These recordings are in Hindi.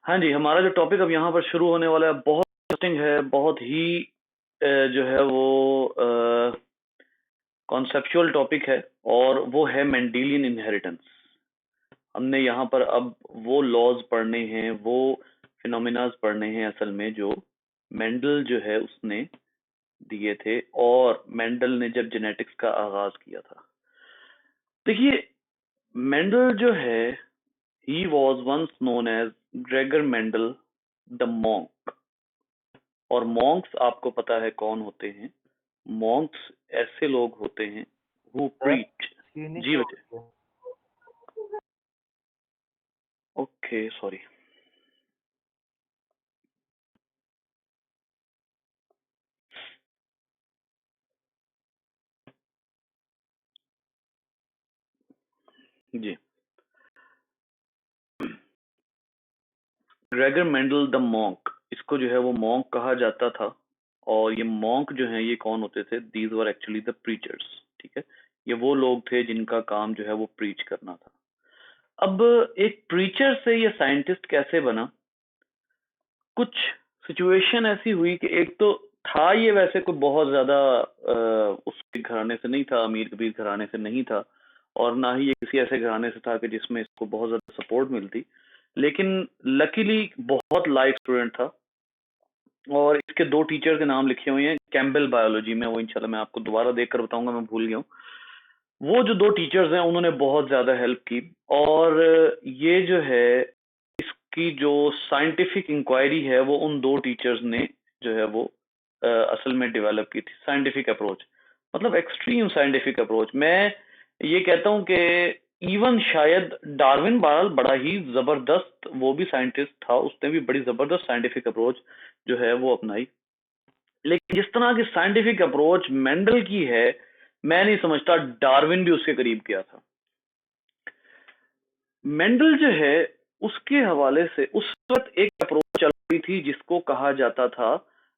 हाँ जी, हमारा जो टॉपिक अब यहाँ पर शुरू होने वाला है बहुत इंटरेस्टिंग है, बहुत ही जो है वो कॉन्सेप्चुअल टॉपिक है और वो है मेंडेलियन इनहेरिटेंस। हमने यहाँ पर अब वो लॉज पढ़ने हैं, वो फिनोमिनाज पढ़ने हैं असल में जो मेंडल जो है उसने दिए थे और मेंडल ने जब जेनेटिक्स का आगाज किया था। देखिए, मेंडल जो है he was once known as Gregor Mendel the monk. और मॉन्क्स आपको पता है कौन होते हैं? मॉन्क्स ऐसे लोग होते हैं हु सर प्रीच। चीनी जी का बेटे। Okay, sorry. जी, ग्रेगर मेंडल द मॉन्क, इसको जो है वो मॉन्क कहा जाता था। और ये मॉन्क जो है ये कौन होते थे? These were actually the preachers. ठीक है, ये वो लोग थे जिनका काम जो है वो प्रीच करना था। अब एक प्रीचर से ये साइंटिस्ट कैसे बना? कुछ सिचुएशन ऐसी हुई कि एक तो था ये वैसे कोई बहुत ज्यादा उसके घराने से नहीं था, अमीर कबीर घराने से नहीं था, और ना ही ये किसी ऐसे घराने से था कि जिसमें इसको बहुत ज्यादा सपोर्ट मिलती। लेकिन लकीली बहुत लाइक स्टूडेंट था और इसके दो टीचर के नाम लिखे हुए हैं कैम्बेल बायोलॉजी में। वो इंशाल्लाह मैं आपको दोबारा देखकर बताऊंगा, मैं भूल गया हूँ। वो जो दो टीचर्स हैं उन्होंने बहुत ज्यादा हेल्प की। और ये जो है इसकी जो साइंटिफिक इंक्वायरी है वो उन दो टीचर्स ने जो है वो असल में डेवलप की थी। साइंटिफिक अप्रोच मतलब एक्सट्रीम साइंटिफिक अप्रोच। मैं ये कहता हूँ कि इवन शायद डार्विन बहरहाल बड़ा ही जबरदस्त वो भी साइंटिस्ट था, उसने भी बड़ी जबरदस्त साइंटिफिक अप्रोच जो है वो अपनाई। लेकिन जिस तरह की साइंटिफिक अप्रोच मेंडल की है, मैं नहीं समझता डार्विन भी उसके करीब गया था। मेंडल जो है उसके हवाले से उस वक्त एक अप्रोच चल रही थी जिसको कहा जाता था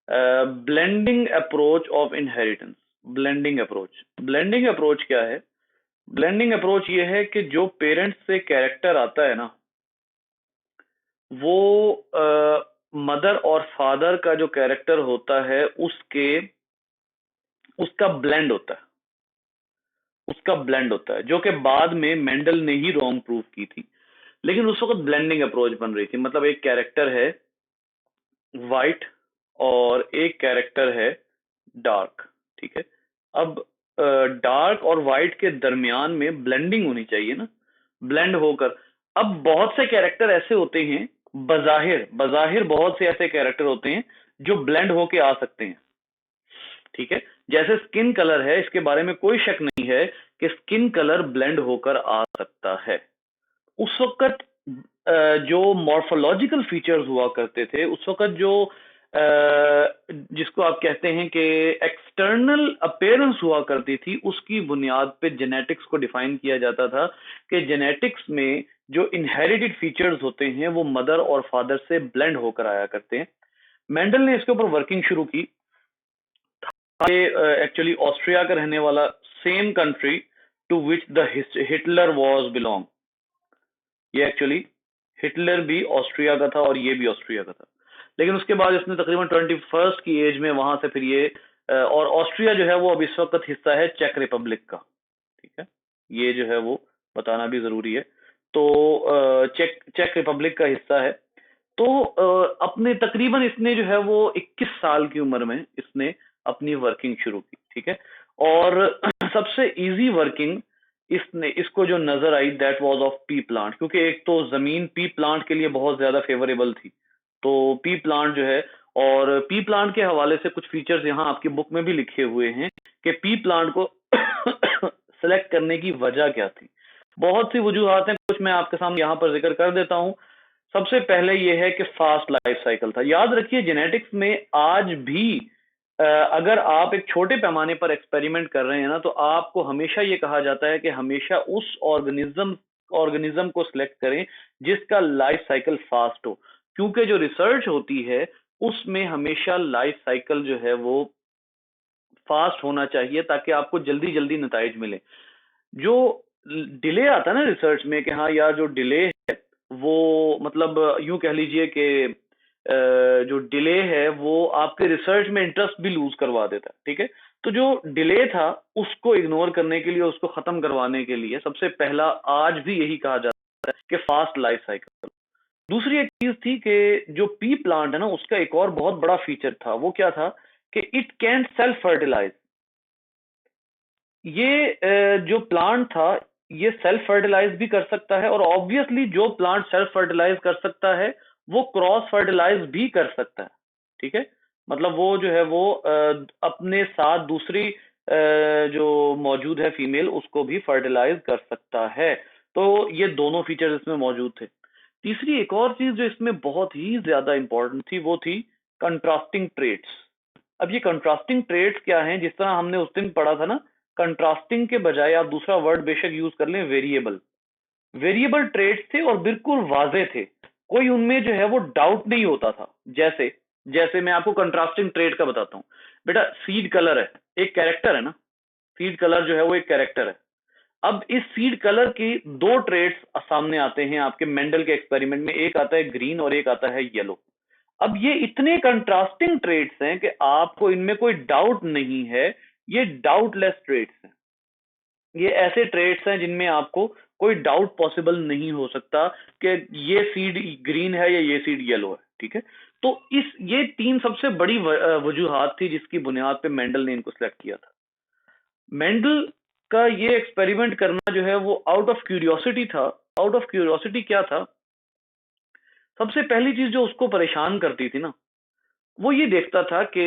blending approach of inheritance. Blending approach, blending approach क्या है? ब्लेंडिंग अप्रोच ये है कि जो पेरेंट्स से कैरेक्टर आता है ना, वो मदर और फादर का जो कैरेक्टर होता है उसका ब्लेंड होता है। उसका ब्लेंड होता है जो कि बाद में मेंडल ने ही रॉन्ग प्रूव की थी। लेकिन उस वक्त ब्लेंडिंग अप्रोच बन रही थी, मतलब एक कैरेक्टर है वाइट और एक कैरेक्टर है डार्क। ठीक है, अब डार्क और वाइट के दरमियान में ब्लेंडिंग होनी चाहिए ना, ब्लेंड होकर। अब बहुत से कैरेक्टर ऐसे होते हैं, बजाहिर बजाहिर बहुत से ऐसे कैरेक्टर होते हैं जो ब्लेंड होके आ सकते हैं। ठीक है, जैसे स्किन कलर है, इसके बारे में कोई शक नहीं है कि स्किन कलर ब्लेंड होकर आ सकता है। उस वक्त जो मॉर्फोलॉजिकल फीचर्स हुआ करते थे उस वक्त जो जिसको आप कहते हैं कि एक्सटर्नल अपीयरेंस हुआ करती थी, उसकी बुनियाद पे जेनेटिक्स को डिफाइन किया जाता था कि जेनेटिक्स में जो इनहेरिटेड फीचर्स होते हैं वो मदर और फादर से ब्लेंड होकर आया करते हैं। मेंडल ने इसके ऊपर वर्किंग शुरू की। एक्चुअली ऑस्ट्रिया का रहने वाला, same country to which the Hitler was belong. ये एक्चुअली हिटलर भी ऑस्ट्रिया का था और ये भी ऑस्ट्रिया का था। लेकिन उसके बाद इसने तकरीबन 21st की एज में वहां से फिर ये और ऑस्ट्रिया जो है वो अब इस वक्त हिस्सा है चेक रिपब्लिक का। ठीक है, ये जो है वो बताना भी जरूरी है। तो चेक चेक रिपब्लिक का हिस्सा है। तो अपने तकरीबन इसने जो है वो 21 साल की उम्र में इसने अपनी वर्किंग शुरू की। ठीक है, और सबसे इजी वर्किंग इसने इसको जो नजर आई that was of pea plant, क्योंकि एक तो जमीन पी प्लांट के लिए बहुत ज्यादा फेवरेबल थी। तो पी प्लांट जो है, और पी प्लांट के हवाले से कुछ फीचर्स यहाँ आपकी बुक में भी लिखे हुए हैं कि पी प्लांट को सिलेक्ट करने की वजह क्या थी। बहुत सी वजूहत हैं, कुछ मैं आपके सामने यहाँ पर जिक्र कर देता हूँ। सबसे पहले यह है कि फास्ट लाइफ साइकिल था। याद रखिए जेनेटिक्स में आज भी अगर आप एक छोटे पैमाने पर एक्सपेरिमेंट कर रहे हैं ना, तो आपको हमेशा ये कहा जाता है कि हमेशा उस ऑर्गेनिज्म को सिलेक्ट करें जिसका लाइफ साइकिल फास्ट हो, क्योंकि जो रिसर्च होती है उसमें हमेशा लाइफ साइकिल जो है वो फास्ट होना चाहिए ताकि आपको जल्दी जल्दी नताइज मिले। जो डिले आता है ना रिसर्च में कि हाँ यार जो डिले है वो मतलब यूं कह लीजिए कि जो डिले है वो आपके रिसर्च में इंटरेस्ट भी लूज करवा देता है, ठीक है। तो जो डिले था उसको इग्नोर करने के लिए, उसको खत्म करवाने के लिए सबसे पहला आज भी यही कहा जाता है कि फास्ट लाइफ साइकिल। दूसरी एक चीज थी कि जो पी प्लांट है ना, उसका एक और बहुत बड़ा फीचर था, वो क्या था कि इट कैन सेल्फ फर्टिलाइज। ये जो प्लांट था ये सेल्फ फर्टिलाइज भी कर सकता है, और ऑब्वियसली जो प्लांट सेल्फ फर्टिलाइज कर सकता है वो क्रॉस फर्टिलाइज भी कर सकता है, ठीक है। मतलब वो जो है वो अपने साथ दूसरी जो मौजूद है फीमेल उसको भी फर्टिलाइज कर सकता है। तो ये दोनों फीचर्स इसमें मौजूद थे। तीसरी एक और चीज जो इसमें बहुत ही ज्यादा इंपॉर्टेंट थी वो थी कंट्रास्टिंग ट्रेट्स। अब ये कंट्रास्टिंग ट्रेट्स क्या हैं, जिस तरह हमने उस दिन पढ़ा था ना, कंट्रास्टिंग के बजाय आप दूसरा वर्ड बेशक यूज कर लें, वेरिएबल। वेरिएबल ट्रेट्स थे और बिल्कुल वाजे थे, कोई उनमें जो है वो डाउट नहीं होता था। जैसे जैसे मैं आपको कंट्रास्टिंग ट्रेट का बताता हूँ। बेटा सीड कलर है, एक कैरेक्टर है ना, सीड कलर जो है वो एक कैरेक्टर है। अब इस सीड कलर की दो ट्रेट्स सामने आते हैं आपके मेंडल के एक्सपेरिमेंट में, एक आता है ग्रीन और एक आता है येलो। अब ये इतने कंट्रास्टिंग ट्रेट्स हैं कि आपको इनमें कोई डाउट नहीं है, ये डाउटलेस ट्रेट्स हैं। ये ऐसे ट्रेट्स हैं जिनमें आपको कोई डाउट पॉसिबल नहीं हो सकता कि ये सीड ग्रीन है या ये सीड येलो है, ठीक है। तो इस ये तीन सबसे बड़ी वजूहात थी जिसकी बुनियाद पे मेंडल ने इनको सेलेक्ट किया था। मेंडल का ये एक्सपेरिमेंट करना जो है वो आउट ऑफ क्यूरियोसिटी था। आउट ऑफ क्यूरियोसिटी क्या था, सबसे पहली चीज जो उसको परेशान करती थी ना, वो ये देखता था कि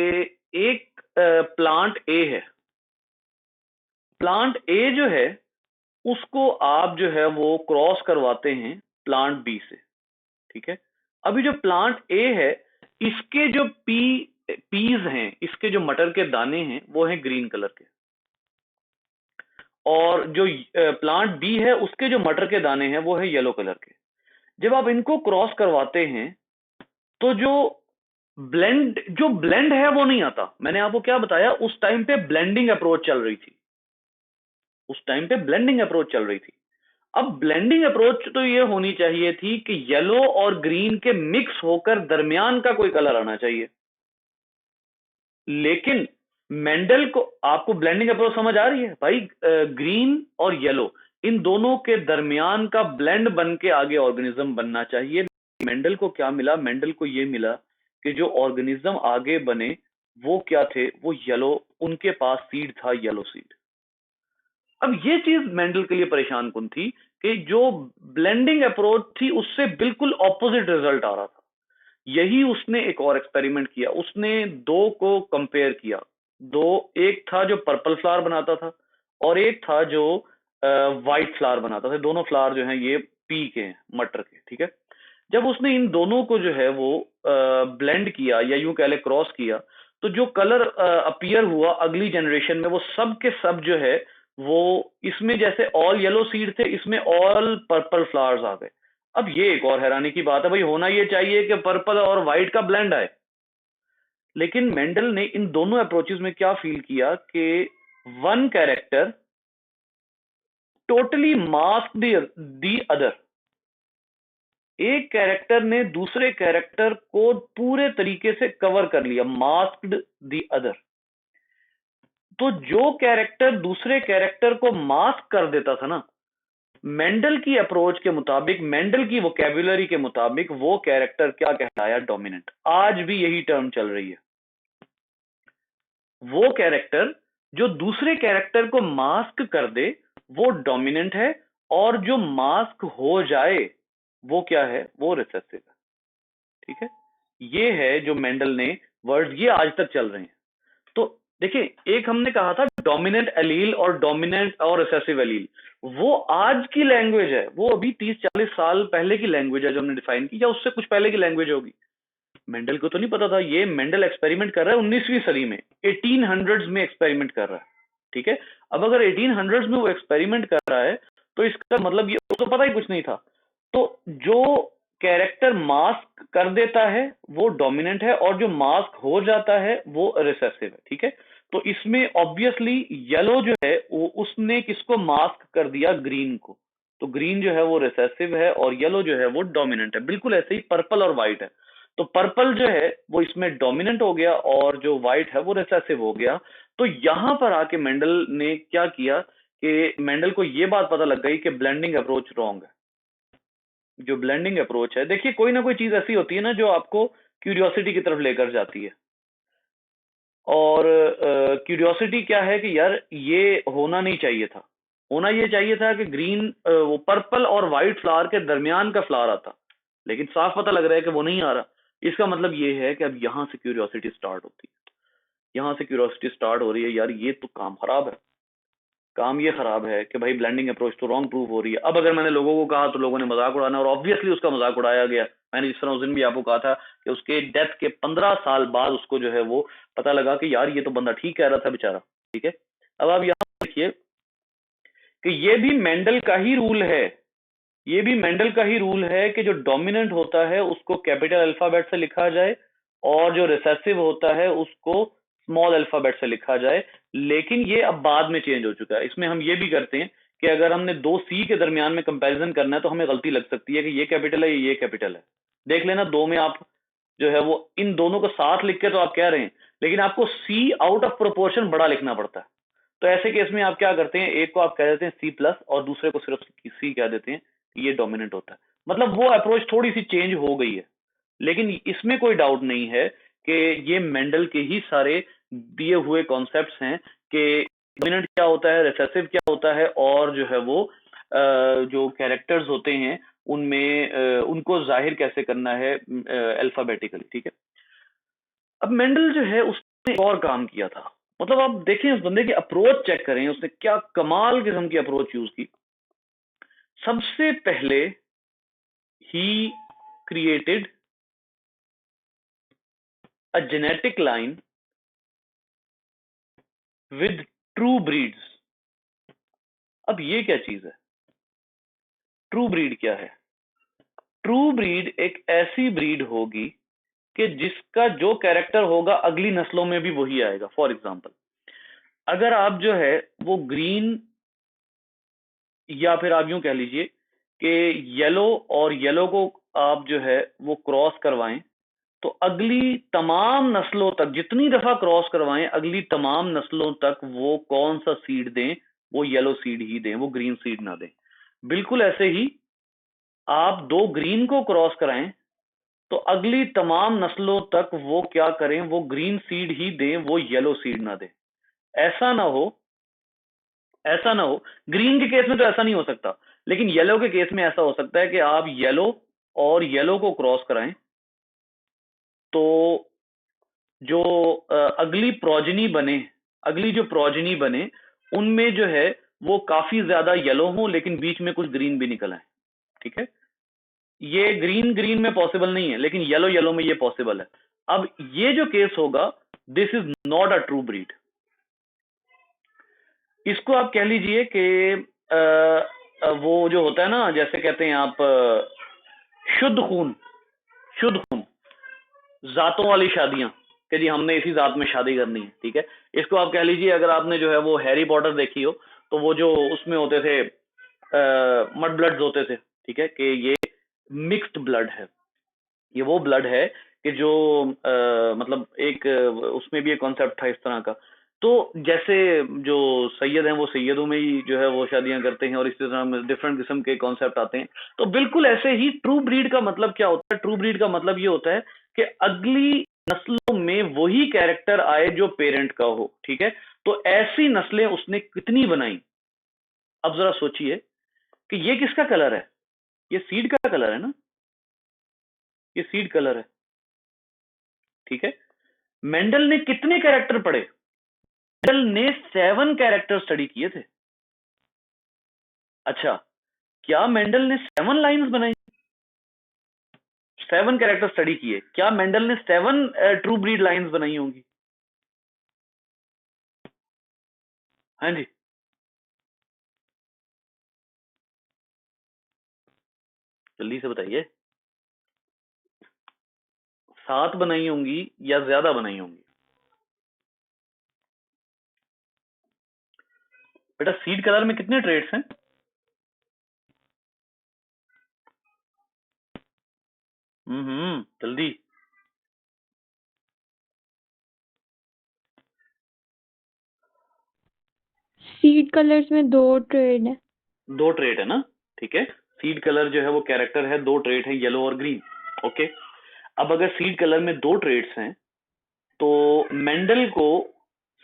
एक प्लांट ए है, प्लांट ए जो है उसको आप जो है वो क्रॉस करवाते हैं प्लांट बी से, ठीक है। अभी जो प्लांट ए है इसके जो पीज हैं, इसके जो मटर के दाने हैं वो हैं ग्रीन कलर के, और जो प्लांट बी है उसके जो मटर के दाने हैं वो है येलो कलर के। जब आप इनको क्रॉस करवाते हैं तो जो ब्लेंड है वो नहीं आता। मैंने आपको क्या बताया, उस टाइम पे ब्लेंडिंग अप्रोच चल रही थी, उस टाइम पे ब्लेंडिंग अप्रोच चल रही थी। अब ब्लेंडिंग अप्रोच तो ये होनी चाहिए थी कि येलो और ग्रीन के मिक्स होकर दरमियान का कोई कलर आना चाहिए। लेकिन मेंडल को, आपको ब्लेंडिंग अप्रोच समझ आ रही है भाई, ग्रीन और येलो इन दोनों के दरमियान का ब्लेंड बन के आगे ऑर्गेनिज्म बनना चाहिए। मेंडल को क्या मिला, मेंडल को ये मिला कि जो ऑर्गेनिज्म आगे बने वो क्या थे, वो येलो, उनके पास सीड था, येलो सीड। अब ये चीज मेंडल के लिए परेशान कुन थी कि जो ब्लेंडिंग अप्रोच थी उससे बिल्कुल ऑपोजिट रिजल्ट आ रहा था। यही उसने एक और एक्सपेरिमेंट किया, उसने दो को कंपेयर किया। दो, एक था जो पर्पल फ्लावर बनाता था और एक था जो व्हाइट फ्लावर बनाता था। दोनों फ्लावर जो हैं ये पी के हैं, मटर के, ठीक है। जब उसने इन दोनों को जो है वो ब्लेंड किया या यूं कह ले क्रॉस किया, तो जो कलर अपीयर हुआ अगली जनरेशन में वो सब के सब जो है वो, इसमें जैसे ऑल येलो सीड थे इसमें ऑल पर्पल फ्लावर्स आ गए। अब ये एक और हैरानी की बात है भाई, होना ये चाहिए कि पर्पल और व्हाइट का ब्लेंड आए। लेकिन मेंडल ने इन दोनों अप्रोचेस में क्या फील किया कि one character totally mask the other. एक कैरेक्टर ने दूसरे कैरेक्टर को पूरे तरीके से कवर कर लिया, मास्क्ड दी अदर। तो जो कैरेक्टर दूसरे कैरेक्टर को मास्क कर देता था ना, मेंडल की अप्रोच के मुताबिक, मेंडल की वोकैबुलरी के मुताबिक, वो कैरेक्टर क्या कहलाया, डोमिनेंट। आज भी यही टर्म चल रही है। वो कैरेक्टर जो दूसरे कैरेक्टर को मास्क कर दे वो डोमिनेंट है, और जो मास्क हो जाए वो क्या है, वो रिसेसिव है, ठीक है। ये है जो मेंडल ने वर्ड्स, ये आज तक चल रहे हैं। तो देखिए, एक हमने कहा था डोमिनेंट एलील और डोमिनेंट और रिसेसिव एलील, वो आज की लैंग्वेज है, वो अभी 30-40 साल पहले की लैंग्वेज है जो हमने डिफाइन की, या उससे कुछ पहले की लैंग्वेज होगी। मेंडल को तो नहीं पता था। ये मेंडल एक्सपेरिमेंट कर रहा है 19वीं सदी में, 1800s में एक्सपेरिमेंट कर रहा है, ठीक है। अब अगर 1800s में वो एक्सपेरिमेंट कर रहा है तो इसका मतलब ये तो पता ही कुछ नहीं था। तो जो कैरेक्टर मास्क कर देता है वो डोमिनेंट है, और जो मास्क हो जाता है वो रिसेसिव है, ठीक है। तो इसमें ऑब्वियसली येलो जो है वो उसने किसको मास्क कर दिया, ग्रीन को। तो ग्रीन जो है वो रिसेसिव है और येलो जो है वो डोमिनेंट है। बिल्कुल ऐसे ही पर्पल और व्हाइट है, तो पर्पल जो है वो इसमें डोमिनेंट हो गया और जो व्हाइट है वो रिसेसिव हो गया। तो यहां पर आके मेंडल ने क्या किया कि मेंडल को ये बात पता लग गई कि ब्लेंडिंग अप्रोच रॉन्ग है। जो ब्लेंडिंग अप्रोच है, देखिए कोई ना कोई चीज ऐसी होती है ना जो आपको क्यूरियोसिटी की तरफ लेकर जाती है। और क्यूरियोसिटी क्या है कि यार ये होना नहीं चाहिए था, होना ये चाहिए था कि ग्रीन वो पर्पल और व्हाइट फ्लावर के दरमियान का फ्लावर आता, लेकिन साफ पता लग रहा है कि वो नहीं आ रहा। इसका मतलब ये है कि अब यहां से क्यूरियोसिटी स्टार्ट होती है, यहां से क्यूरियोसिटी स्टार्ट हो रही है, यार ये तो काम खराब है। काम ये खराब है कि भाई ब्लेंडिंग अप्रोच तो रॉन्ग प्रूव हो रही है। अब अगर मैंने लोगों को कहा तो लोगों ने मजाक उड़ाना, और ऑब्वियसली उसका मजाक उड़ाया गया। मैंने जिस तरह उस दिन भी आपको कहा था कि उसके डेथ के 15 साल बाद उसको जो है वो पता लगा कि यार ये तो बंदा ठीक कह रहा था बेचारा। ठीक है, अब आप यहाँ देखिए कि ये भी मेंडल का ही रूल है, ये भी मेंडल का ही रूल है कि जो डोमिनेंट होता है उसको कैपिटल अल्फाबेट से लिखा जाए और जो रिसेसिव होता है उसको स्मॉल अल्फाबेट से लिखा जाए। लेकिन ये अब बाद में चेंज हो चुका है। इसमें हम ये भी करते हैं कि अगर हमने दो सी के दरमियान में कंपैरिजन करना है तो हमें गलती लग सकती है कि ये कैपिटल है ये कैपिटल है। देख लेना, दो में आप जो है वो इन दोनों को साथ लिख के तो आप कह रहे हैं, लेकिन आपको सी आउट ऑफ प्रोपोर्शन बड़ा लिखना पड़ता है। तो ऐसे केस में आप क्या करते हैं, एक को आप कह देते हैं सी प्लस और दूसरे को सिर्फ सी कह देते हैं, ये डोमिनेंट होता है। मतलब वो अप्रोच थोड़ी सी चेंज हो गई है, लेकिन इसमें कोई डाउट नहीं है कि ये मेंडल के ही सारे दिए हुए कॉन्सेप्ट्स हैं कि डोमिनेंट क्या होता है, रिसेसिव क्या होता है, और जो है वो जो कैरेक्टर्स होते हैं उनमें उनको जाहिर कैसे करना है अल्फाबेटिकली। ठीक है, अब मेंडल जो है उसने एक और काम किया था। मतलब आप देखें उस बंदे की अप्रोच चेक करें, उसने क्या कमाल किस्म की अप्रोच यूज की। सबसे पहले he created a genetic line with true breeds. अब ये क्या चीज है, ट्रू ब्रीड क्या है? ट्रू ब्रीड एक ऐसी ब्रीड होगी कि जिसका जो कैरेक्टर होगा अगली नस्लों में भी वही आएगा। फॉर एग्जाम्पल, अगर आप जो है वो ग्रीन, या फिर आप यूं कह लीजिए कि येलो और येलो को आप जो है वो क्रॉस करवाएं, तो अगली तमाम नस्लों तक जितनी दफा क्रॉस करवाएं, अगली तमाम नस्लों तक वो कौन सा सीड दें, वो येलो सीड ही दें, वो ग्रीन सीड ना दें। बिल्कुल ऐसे ही आप दो ग्रीन को क्रॉस कराएं तो अगली तमाम नस्लों तक वो क्या करें, वो ग्रीन सीड ही दें, वो येलो सीड ना दें। ऐसा ना हो, ऐसा ना हो, ग्रीन के केस में तो ऐसा नहीं हो सकता, लेकिन येलो के केस में ऐसा हो सकता है कि आप येलो और येलो को क्रॉस कराएं तो जो अगली प्रोजनी बने, अगली जो प्रोजनी बने उनमें जो है वो काफी ज्यादा येलो हो लेकिन बीच में कुछ ग्रीन भी निकल आए। ठीक है, ये ग्रीन ग्रीन में पॉसिबल नहीं है, लेकिन येलो येलो में ये पॉसिबल है। अब ये जो केस होगा, this is not a true breed. इसको आप कह लीजिए कि वो जो होता है ना, जैसे कहते हैं आप शुद्ध खून, शुद्ध खून, जातों वाली शादियां, कि जी हमने इसी जात में शादी करनी है। ठीक है, इसको आप कह लीजिए, अगर आपने जो है वो हैरी पॉटर देखी हो तो वो जो उसमें होते थे मड ब्लड्स होते थे, ठीक है, कि ये मिक्स्ड ब्लड है, ये वो ब्लड है कि जो मतलब एक उसमें भी एक कॉन्सेप्ट था इस तरह का। तो जैसे जो सैयद हैं वो सैयदों में ही जो है वो शादियां करते हैं और इसी तरह डिफरेंट किस्म के कॉन्सेप्ट आते हैं। तो बिल्कुल ऐसे ही ट्रू ब्रीड का मतलब क्या होता है, ट्रू ब्रीड का मतलब ये होता है कि अगली नस्लों में वही कैरेक्टर आए जो पेरेंट का हो। ठीक है, तो ऐसी नस्लें उसने कितनी बनाई। अब जरा सोचिए कि ये किसका कलर है, ये सीड का कलर है ना, ये सीड कलर है। ठीक है, मेंडल ने कितने कैरेक्टर पढ़े, मेंडल ने 7 कैरेक्टर स्टडी किए थे। अच्छा, क्या मेंडल ने 7 लाइंस बनाई, 7 कैरेक्टर स्टडी किए, क्या मेंडल ने 7 ट्रू ब्रीड लाइंस बनाई होंगी? हाँ जी, जल्दी से बताइए। 7 बनाई होंगी या ज्यादा बनाई होंगी? बेटा सीड कलर में कितने ट्रेड्स हैं? जल्दी। सीड कलर्स में 2 ट्रेड है। 2 ट्रेट है ना, ठीक है। सीड कलर जो है वो कैरेक्टर है, 2 ट्रेट है, येलो और ग्रीन। ओके, अब अगर सीड कलर में 2 ट्रेट्स हैं तो मेंडल को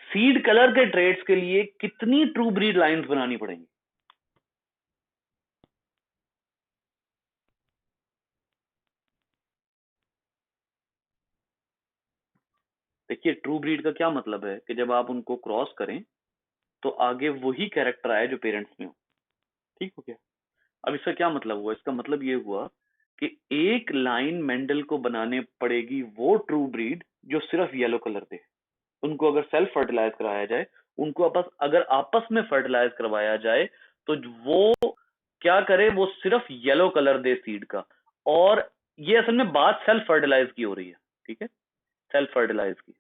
सीड कलर के ट्रेट्स के लिए कितनी ट्रू ब्रीड लाइंस बनानी पड़ेंगी? देखिए, ट्रू ब्रीड का क्या मतलब है कि जब आप उनको क्रॉस करें तो आगे वही कैरेक्टर आए जो पेरेंट्स में हो। ठीक हो गया। अब इसका क्या मतलब हुआ? इसका मतलब ये हुआ कि एक लाइन मेंडल को बनाने पड़ेगी वो ट्रू ब्रीड जो सिर्फ येलो कलर दे। उनको अगर सेल्फ फर्टिलाइज कराया जाए, उनको अगर आपस में फर्टिलाइज करवाया जाए तो वो क्या करे, वो सिर्फ येलो कलर दे सीड का। और ये असल में बात सेल्फ फर्टिलाइज की हो रही है, ठीक है, सेल्फ फर्टिलाइज की।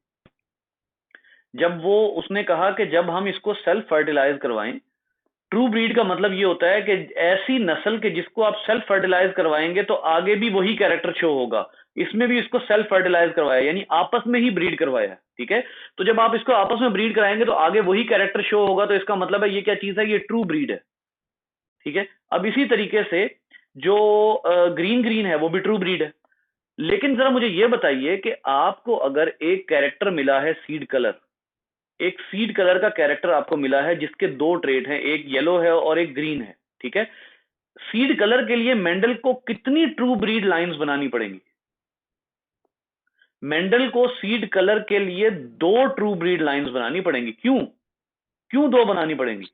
जब वो उसने कहा कि जब हम इसको सेल्फ फर्टिलाइज करवाएं, ट्रू ब्रीड का मतलब ये होता है कि ऐसी नस्ल के जिसको आप सेल्फ फर्टिलाइज करवाएंगे तो आगे भी वही कैरेक्टर शो होगा। इसमें भी इसको सेल्फ फर्टिलाइज करवाया, यानी आपस में ही ब्रीड करवाया, ठीक है। तो जब आप इसको आपस में ब्रीड कराएंगे तो आगे वही कैरेक्टर शो होगा, तो इसका मतलब है ये क्या चीज है, ये ट्रू ब्रीड है, ठीक है। अब इसी तरीके से जो ग्रीन ग्रीन है वो भी ट्रू ब्रीड है। लेकिन जरा मुझे ये बताइए कि आपको अगर एक कैरेक्टर मिला है सीड कलर, एक सीड कलर का कैरेक्टर आपको मिला है जिसके 2 ट्रेट हैं, एक येलो है और एक ग्रीन है, ठीक है। सीड कलर के लिए मेंडल को कितनी ट्रू ब्रीड लाइंस बनानी पड़ेंगी? मेंडल को सीड कलर के लिए 2 ट्रू ब्रीड लाइंस बनानी पड़ेंगी। क्यों क्यों 2 बनानी पड़ेंगी?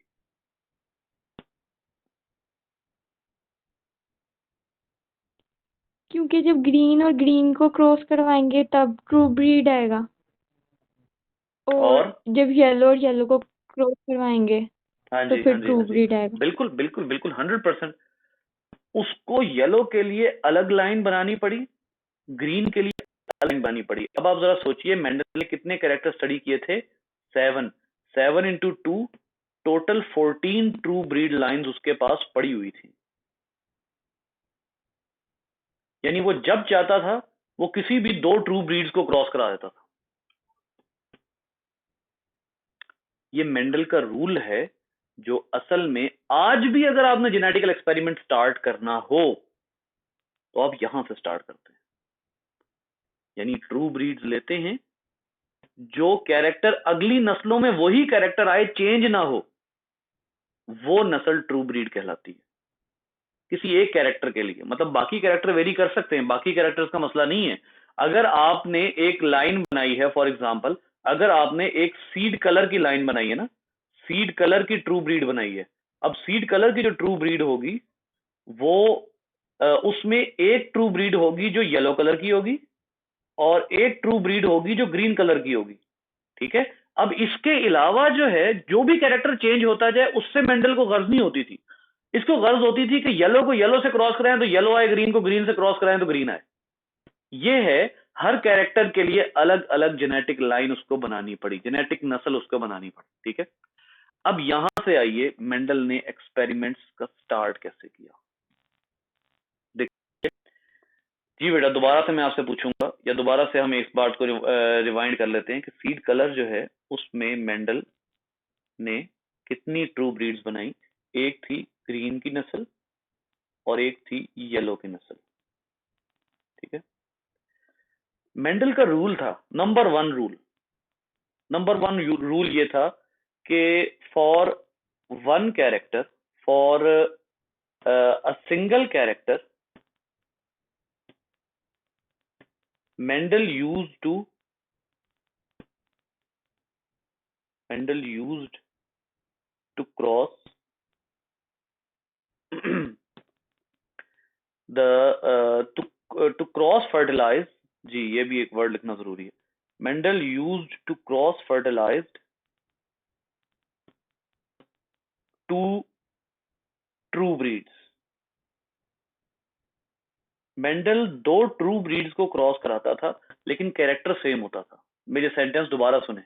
क्योंकि जब ग्रीन और ग्रीन को क्रॉस करवाएंगे तब ट्रू ब्रीड आएगा, और और जब येलो और येलो को क्रॉस करवाएंगे हाँ तो जी, फिर हाँ जी, ट्रू हाँ जी, ब्रीड आएगा। बिल्कुल बिल्कुल बिल्कुल 100%। उसको येलो के लिए अलग लाइन बनानी पड़ी, ग्रीन के लिए अलग लाइन बनानी पड़ी। अब आप जरा सोचिए, मेंडल ने कितने कैरेक्टर स्टडी किए थे? 7। 7 into 2, total 14 true breed lines उसके पास पड़ी हुई थी। यानी वो जब चाहता था वो किसी भी 2 ट्रू ब्रीड्स को क्रॉस करा देता था। ये मेंडल का रूल है जो असल में आज भी अगर आपने जेनेटिकल एक्सपेरिमेंट स्टार्ट करना हो तो आप यहां से स्टार्ट करते हैं। यानी ट्रू ब्रीड्स लेते हैं, जो कैरेक्टर अगली नस्लों में वही कैरेक्टर आए, चेंज ना हो, वो नस्ल ट्रू ब्रीड कहलाती है। किसी एक कैरेक्टर के लिए, मतलब बाकी कैरेक्टर वेरी कर सकते हैं, बाकी कैरेक्टर्स का मसला नहीं है। अगर आपने एक लाइन बनाई है, फॉर एग्जांपल अगर आपने एक सीड कलर की लाइन बनाई है ना, सीड कलर की ट्रू ब्रीड बनाई है। अब सीड कलर की जो ट्रू ब्रीड होगी वो उसमें एक ट्रू ब्रीड होगी जो येलो कलर की होगी और एक ट्रू ब्रीड होगी जो ग्रीन कलर की होगी, ठीक है। अब इसके अलावा जो है, जो भी कैरेक्टर चेंज होता जाए उससे मेंडल को गर्ज नहीं होती थी। इसको गर्ज होती थी कि येलो को येलो से क्रॉस कराएं तो येलो आए, ग्रीन को ग्रीन से क्रॉस कराएं तो ग्रीन आए। ये है, हर कैरेक्टर के लिए अलग अलग जेनेटिक लाइन उसको बनानी पड़ी, जेनेटिक नस्ल उसको बनानी पड़ी, ठीक है। अब यहां से आइए, मेंडल ने एक्सपेरिमेंट्स का स्टार्ट कैसे किया। देखिए जी बेटा, दोबारा से मैं आपसे पूछूंगा, या दोबारा से हम इस बात को रिवाइंड कर लेते हैं कि सीड कलर जो है उसमें मेंडल ने कितनी ट्रू ब्रीड्स बनाई। एक थी ग्रीन की नस्ल और एक थी येलो की नस्ल, ठीक है। मेंडल का रूल था, नंबर वन रूल ये था कि for one character, for a single character, Mendel used to Mendel used to cross to cross fertilise, जी ये भी एक वर्ड लिखना जरूरी है। Mendel used to cross fertilise two true breeds. Mendel 2 true breeds को क्रॉस कराता था लेकिन कैरेक्टर सेम होता था। मेरे सेंटेंस दोबारा सुने,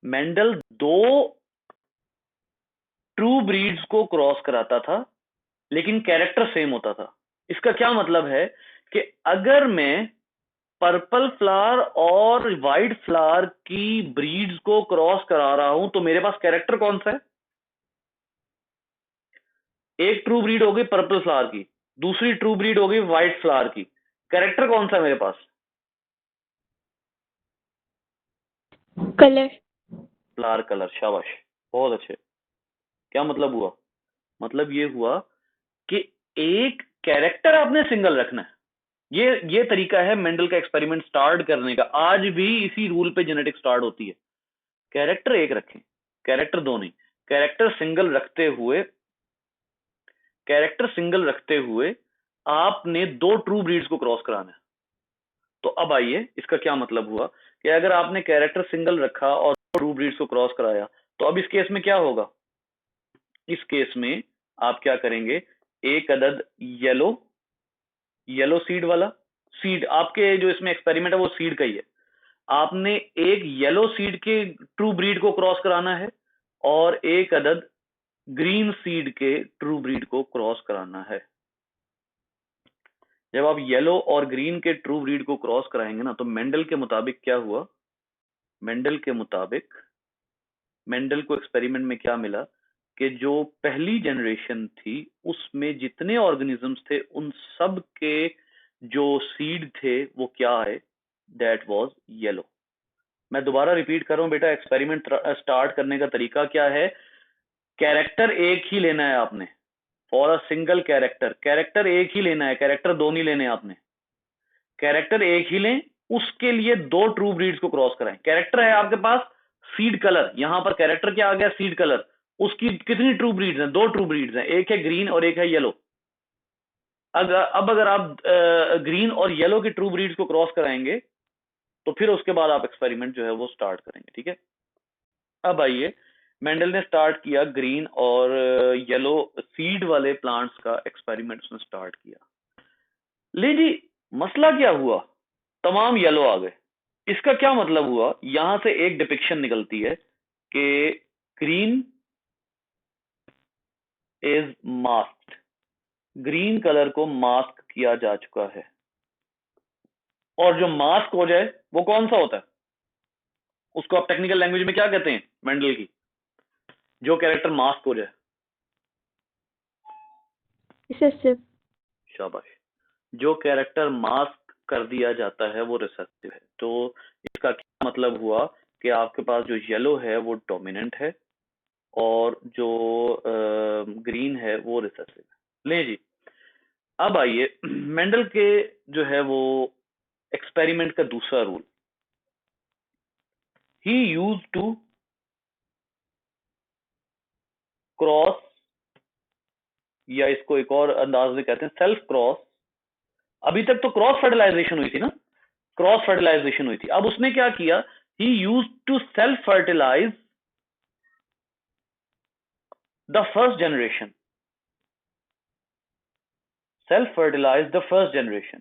मेंडल 2 ट्रू ब्रीड्स को क्रॉस कराता था लेकिन कैरेक्टर सेम होता था। इसका क्या मतलब है कि अगर मैं पर्पल फ्लावर और व्हाइट फ्लावर की ब्रीड्स को क्रॉस करा रहा हूं तो मेरे पास कैरेक्टर कौन सा है? एक ट्रू ब्रीड हो गई पर्पल फ्लावर की, दूसरी ट्रू ब्रीड हो गई व्हाइट फ्लावर की, कैरेक्टर कौन सा है मेरे पास? कलर। फ्लावर कलर, शाबाश, बहुत अच्छे। क्या मतलब हुआ? मतलब ये हुआ कि एक कैरेक्टर आपने सिंगल रखना है। ये तरीका है मेंडल का एक्सपेरिमेंट स्टार्ट करने का। आज भी इसी रूल पे जेनेटिक्स स्टार्ट होती है। कैरेक्टर एक रखें, कैरेक्टर दो नहीं। कैरेक्टर सिंगल रखते हुए आपने दो ट्रू ब्रीड्स को क्रॉस कराना है। तो अब आइए, इसका क्या मतलब हुआ कि अगर आपने कैरेक्टर सिंगल रखा और ट्रू ब्रीड्स को क्रॉस कराया, तो अब इस केस में क्या होगा? इस केस में आप क्या करेंगे? एक अदद येलो सीड वाला, सीड आपके जो इसमें एक्सपेरिमेंट है वो सीड का ही है। आपने एक येलो सीड के ट्रू ब्रीड को क्रॉस कराना है और एक अदद ग्रीन सीड के ट्रू ब्रीड को क्रॉस कराना है। जब आप येलो और ग्रीन के ट्रू ब्रीड को क्रॉस कराएंगे ना, तो मेंडल के मुताबिक क्या हुआ? मेंडल को एक्सपेरिमेंट में क्या मिला कि जो पहली जनरेशन थी उसमें जितने ऑर्गेनिजम्स थे उन सब के जो सीड थे वो क्या है? That was yellow. मैं दोबारा रिपीट कर रहा हूं बेटा, एक्सपेरिमेंट स्टार्ट करने का तरीका क्या है? कैरेक्टर एक ही लेना है आपने। फॉर अ सिंगल कैरेक्टर एक ही लेना है, कैरेक्टर दो नहीं लेने आपने। कैरेक्टर एक ही लें, उसके लिए दो ट्रू ब्रीड्स को क्रॉस कराएं। कैरेक्टर है आपके पास सीड कलर, यहां पर कैरेक्टर क्या आ गया? Seed colour. उसकी कितनी ट्रू ब्रीड्स हैं? दो ट्रू ब्रीड्स हैं, एक है ग्रीन और एक है येलो। अब अगर आप ग्रीन और येलो की ट्रू ब्रीड्स को क्रॉस कराएंगे तो फिर उसके बाद आप एक्सपेरिमेंट जो है वो स्टार्ट करेंगे, ठीक है? अब आइए, मेंडल ने स्टार्ट किया ग्रीन और येलो सीड वाले प्लांट्स का एक्सपेरिमेंट उसने स्टार्ट किया। ले जी, मसला क्या हुआ? तमाम येलो आ गए। इसका क्या मतलब हुआ? यहां से एक डिपिक्शन निकलती है कि green is masked, green colour को मास्क किया जा चुका है। और जो मास्क हो जाए वो कौन सा होता है? उसको आप टेक्निकल लैंग्वेज में क्या कहते हैं मेंडल की? जो कैरेक्टर मास्क हो जाए। रिसेसिव। शाबाश। जो कैरेक्टर मास्क कर दिया जाता है वो रिसेसिव है। तो इसका क्या मतलब हुआ कि आपके पास जो येलो है वो डोमिनेंट है और जो ग्रीन है वो रिसेसिव है। ले जी, अब आइए मेंडल के जो है वो एक्सपेरिमेंट का दूसरा rule. He use to cross, या इसको एक और अंदाज में कहते हैं सेल्फ क्रॉस। अभी तक तो क्रॉस फर्टिलाइजेशन हुई थी ना, क्रॉस फर्टिलाइजेशन हुई थी। अब उसने क्या किया? He use to self fertilise the first generation. Self fertilise the first generation.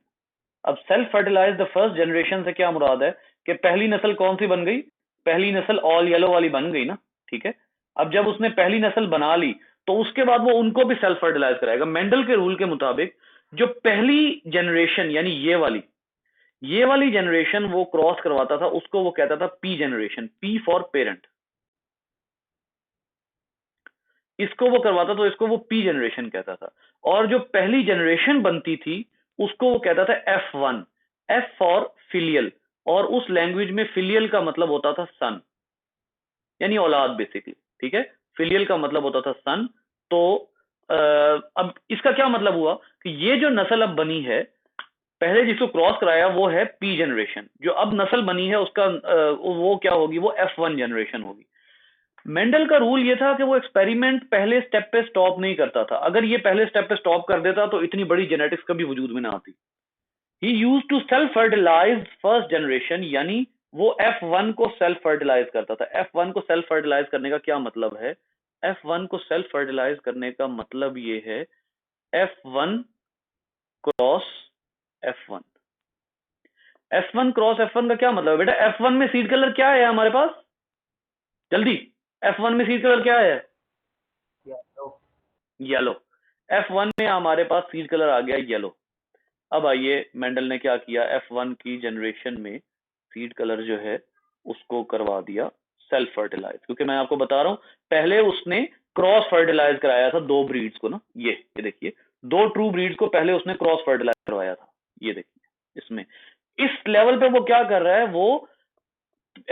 अब self fertilise the first generation से क्या मुराद है कि पहली नस्ल कौन सी बन गई? पहली नस्ल ऑल येलो वाली बन गई ना, ठीक है? अब जब उसने पहली नस्ल बना ली तो उसके बाद वो उनको भी सेल्फ फर्टिलाइज कराएगा। मेंडल के रूल के मुताबिक जो पहली जनरेशन यानी ये वाली जनरेशन वो क्रॉस करवाता था, उसको वो कहता था P generation, P for parent. इसको वो करवाता तो इसको वो पी जनरेशन कहता था। और जो पहली जनरेशन बनती थी उसको वो कहता था F1, एफ फॉर फिलियल। और उस लैंग्वेज में फिलियल का मतलब होता था सन, यानी औलाद बेसिकली, ठीक है? फिलियल का मतलब होता था सन। तो अब इसका क्या मतलब हुआ कि ये जो नस्ल अब बनी है, पहले जिसको क्रॉस कराया वो है पी जनरेशन, जो अब नस्ल बनी है उसका वो क्या होगी? वो F1 जनरेशन होगी। मेंडल का रूल ये था कि वो एक्सपेरिमेंट पहले स्टेप पे स्टॉप नहीं करता था। अगर ये पहले स्टेप पे स्टॉप कर देता तो इतनी बड़ी जेनेटिक्स कभी वजूद में ना आती। He use to self fertilise first generation, यानी वो F1 को सेल्फ फर्टिलाइज करता था। F1 को सेल्फ फर्टिलाइज करने का क्या मतलब है? F1 को सेल्फ फर्टिलाइज करने का मतलब ये है F1 cross F1। F1 cross F1 का क्या मतलब है बेटा? F1 में सीड कलर क्या है हमारे पास? जल्दी, F1 में सीड कलर क्या है? येलो। F1 में हमारे पास सीड कलर आ गया येलो। अब आइए मेंडल ने क्या किया, F1 की जनरेशन में सीड कलर जो है उसको करवा दिया सेल्फ फर्टिलाइज, क्योंकि मैं आपको बता रहा हूं पहले उसने क्रॉस फर्टिलाइज कराया था दो ब्रीड्स को ना, ये देखिए दो ट्रू ब्रीड्स को पहले उसने क्रॉस फर्टिलाइज करवाया था। ये देखिए इसमें इस लेवल पे वो क्या कर रहा है, वो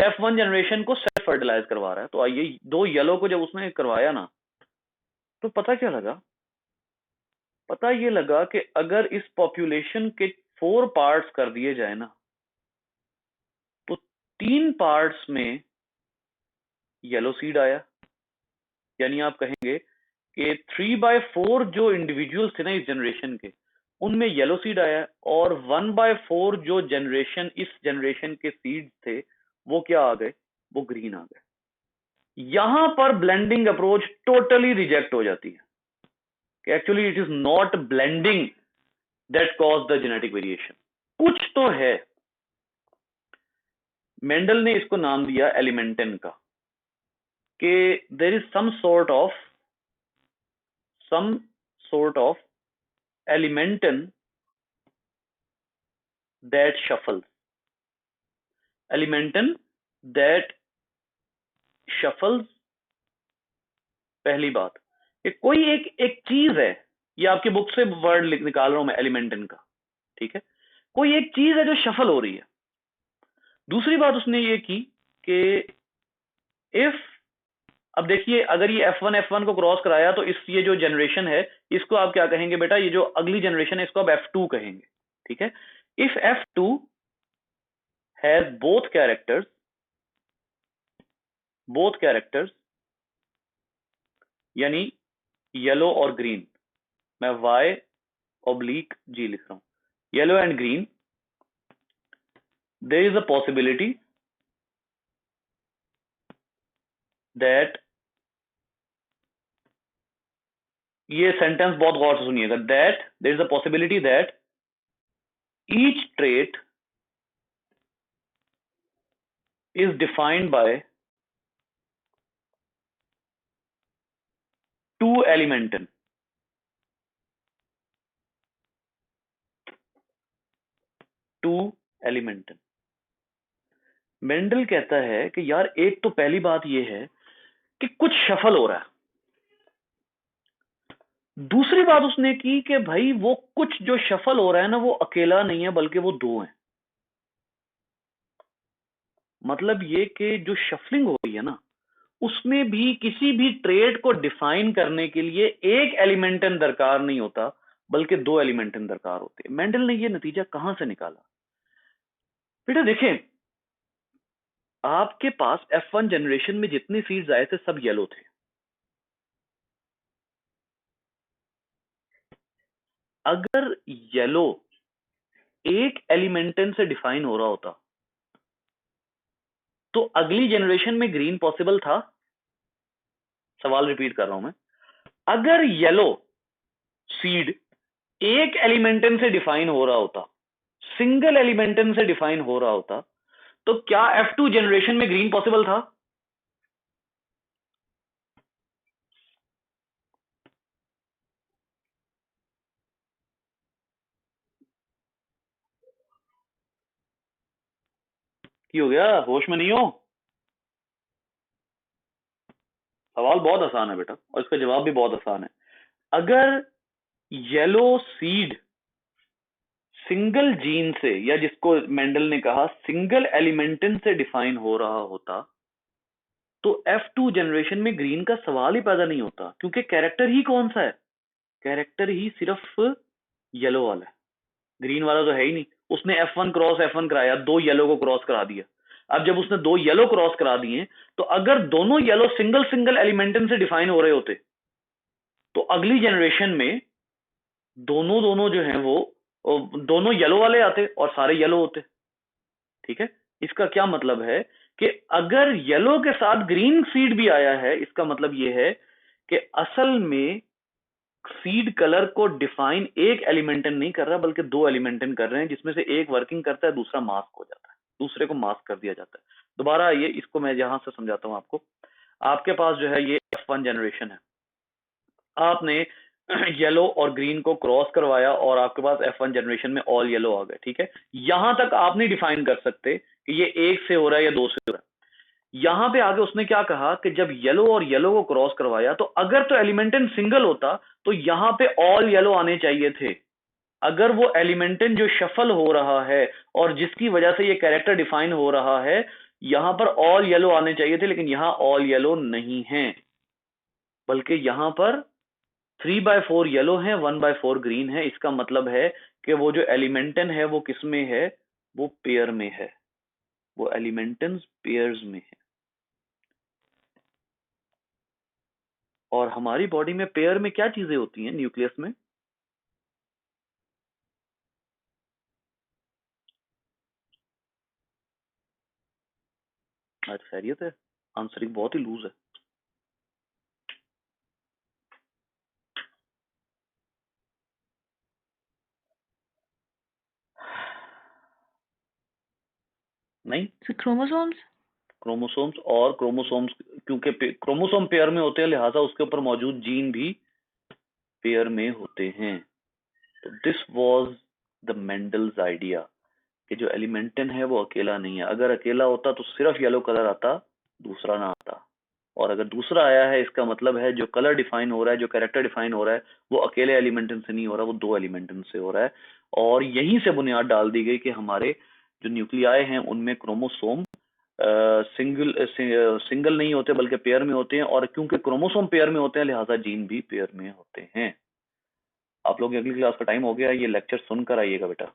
F1 जनरेशन को सेल्फ फर्टिलाइज करवा रहा है। तो आइए दो येलो को जब उसने करवाया ना, तो पता क्या लगा, पता ये लगा कि अगर इस पॉपुलेशन के 4 पार्ट्स कर दिए जाए ना, तो 3 पार्ट्स में येलो सीड आया। यानी आप कहेंगे कि 3/4 जो इंडिविजुअल्स थे ना इस जनरेशन के, उनमें येलो सीड आया, और 1/4 जो जनरेशन इस जनरेशन के सीड्स थे वो क्या आ गए, वो ग्रीन आ गए। यहां पर ब्लेंडिंग अप्रोच टोटली रिजेक्ट हो जाती है कि actually it is not blending that cause the genetic variation, कुछ तो है। मेंडल ने इसको नाम दिया एलिमेंटन का, कि there is some sort of elementon that shuffles, elementon that shuffles। पहली बात, कि कोई एक चीज है, ये आपके बुक से वर्ड निकाल रहा हूं मैं एलिमेंटन का, ठीक है, कोई एक चीज है जो शफल हो रही है। दूसरी बात उसने ये की कि इफ, अब देखिए अगर ये F1 को क्रॉस कराया तो इस ये जो जनरेशन है इसको आप क्या कहेंगे बेटा, ये जो अगली जनरेशन है इसको आप F2 कहेंगे, ठीक है। If F2 has both characters यानी येलो और ग्रीन, मैं Y/G लिख रहा हूं, yellow and green, there is a possibility that, ये सेंटेंस बहुत गौर से सुनिएगा, that there is a possibility that each trait is defined by two elementon, Mendel कहता है कि यार एक तो पहली बात यह है कि कुछ शफल हो रहा है, दूसरी बात उसने की कि भाई वो कुछ जो शफल हो रहा है ना वो अकेला नहीं है बल्कि वो दो हैं। मतलब ये कि जो शफलिंग हो रही है ना उसमें भी किसी भी ट्रेड को डिफाइन करने के लिए एक एलिमेंटन दरकार नहीं होता बल्कि दो एलिमेंटन दरकार होते हैं। मेंडल ने ये नतीजा कहां से निकाला? बेटा देखें, आपके पास F1 जनरेशन में जितने सीड्स आए थे सब येलो थे। अगर येलो एक एलिमेंटन से डिफाइन हो रहा होता तो अगली जनरेशन में ग्रीन पॉसिबल था? सवाल रिपीट कर रहा हूं मैं, अगर येलो सीड एक एलिमेंटन से डिफाइन हो रहा होता, सिंगल एलिमेंटन से डिफाइन हो रहा होता, तो क्या F2 जनरेशन में ग्रीन पॉसिबल था? की हो गया, होश में नहीं हो? सवाल बहुत आसान है बेटा और इसका जवाब भी बहुत आसान है। अगर येलो सीड सिंगल जीन से, या जिसको मेंडल ने कहा सिंगल एलिमेंटन से डिफाइन हो रहा होता, तो F2 जनरेशन में ग्रीन का सवाल ही पैदा नहीं होता, क्योंकि कैरेक्टर ही कौन सा है, कैरेक्टर ही सिर्फ येलो वाला है, ग्रीन वाला तो है ही नहीं। उसने F1 क्रॉस F1 कराया, दो येलो को क्रॉस करा दिया। अब जब उसने दो येलो क्रॉस करा दिए तो अगर दोनों येलो सिंगल एलिमेंटन से डिफाइन हो रहे होते तो अगली जनरेशन में दोनों दोनों जो हैं वो दोनों येलो वाले आते और सारे येलो होते, ठीक है। इसका क्या मतलब है कि अगर येलो के साथ ग्रीन सीड भी आया है, इसका मतलब यह है कि असल में सीड कलर को डिफाइन एक एलिमेंटन नहीं कर रहा बल्कि दो एलिमेंटन कर रहे हैं, जिसमें से एक वर्किंग करता है, दूसरा मास्क हो जाता है, दूसरे को मास्क कर दिया जाता है। दोबारा ये इसको मैं यहां से समझाता हूं आपको। आपके पास जो है ये F1 जनरेशन है, आपने येलो और ग्रीन को क्रॉस करवाया और आपके पास F1 जनरेशन में ऑल येलो आ गए, ठीक है। यहां तक आप नहीं डिफाइन कर सकते कि ये एक से हो रहा है या दो से हो रहा है। यहां पे आगे उसने क्या कहा कि जब येलो और येलो को क्रॉस करवाया तो अगर तो एलिमेंटन सिंगल होता तो यहां पे ऑल येलो आने चाहिए थे। अगर वो एलिमेंटन जो शफल हो रहा है और जिसकी वजह से ये कैरेक्टर डिफाइन हो रहा है, यहां पर ऑल येलो आने चाहिए थे, लेकिन यहां ऑल येलो नहीं है, बल्कि यहां पर 3/4 येलो है, 1/4 ग्रीन है। इसका मतलब है कि वो जो एलिमेंटन है वो किस में है, वो पेयर में है, वो एलिमेंटन पेयर्स में है। और हमारी बॉडी में पेयर में क्या चीजें होती हैं न्यूक्लियस में? आज खैरियत है? आंसरिंग बहुत ही लूज है। नहीं, क्रोमोसोम्स। क्रोमोसोम्स, और क्रोमोसोम्स क्योंकि क्रोमोसोम पेयर में होते हैं, लिहाजा उसके ऊपर मौजूद जीन भी पेयर में होते हैं। तो this was the Mendel's idea कि जो एलिमेंटन है वो अकेला नहीं है। अगर अकेला होता तो सिर्फ येलो कलर आता, दूसरा ना आता। और अगर दूसरा आया है, इसका मतलब है जो कलर डिफाइन हो रहा है, जो कैरेक्टर डिफाइन हो रहा है, वो अकेले एलिमेंटन से नहीं हो रहा, वो दो एलिमेंटन से हो रहा है। और यहीं से बुनियाद डाल दी गई कि हमारे जो न्यूक्लियाई हैं उनमें क्रोमोसोम सिंगल नहीं होते बल्कि पेयर में होते हैं, और क्योंकि क्रोमोसोम पेयर में होते हैं लिहाजा जीन भी पेयर में होते हैं। आप लोग अगली क्लास का टाइम हो गया, ये लेक्चर सुनकर आइएगा बेटा।